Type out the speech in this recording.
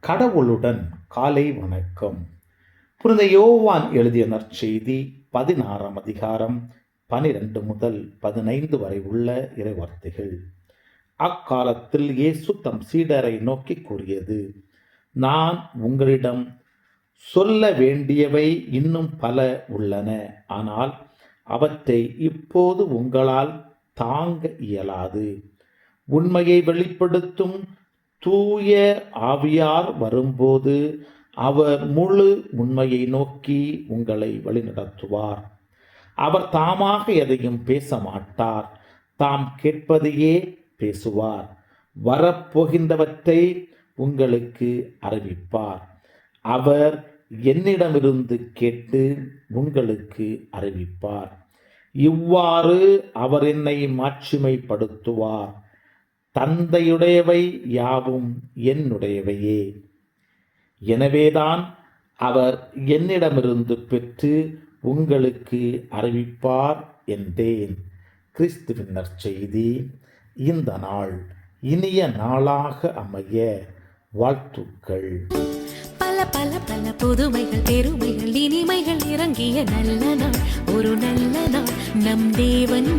கடவுளுடன் காலை வணக்கம். புனித யோவான் எழுதிய நற்செய்தி 16ஆம் அதிகாரம் 12 முதல் 15 வரை உள்ள இறைவார்த்தைகள். அக்காலத்தில் இயேசு தம் சீடரை நோக்கி கூறியது, நான் உங்களிடம் சொல்ல வேண்டியவை இன்னும் பல உள்ளன, ஆனால் அவற்றை இப்போது உங்களால் தாங்க இயலாது. உண்மையை வெளிப்படுத்தும் தூய ஆவியார் வரும்போது அவர் முழு உண்மையை நோக்கி உங்களை வழிநடத்துவார். அவர் தாமாக எதையும் பேச மாட்டார், தாம் கேட்பதையே பேசுவார். வரப்போகின்றவற்றை உங்களுக்கு அறிவிப்பார். அவர் என்னிடமிருந்து கேட்டு உங்களுக்கு அறிவிப்பார். இவ்வாறு அவர் என்னை மாட்சிமைப்படுத்துவார். தந்தையுடையவை யாவும் என்னுடையவையே. எனவேதான் அவர் என்னிடமிருந்து பெற்று உங்களுக்கு அறிவிப்பார் என்றேன். கிறிஸ்துவின் நற்செய்தி. இந்த நாள் இனிய நாளாக அமைய வாழ்த்துக்கள். பல பல பல புதுமைகள், பெருமைகள், இனிமைகள் இறங்கிய நல்ல நாள், ஒரு நல்ல நாள், நம் தேவன்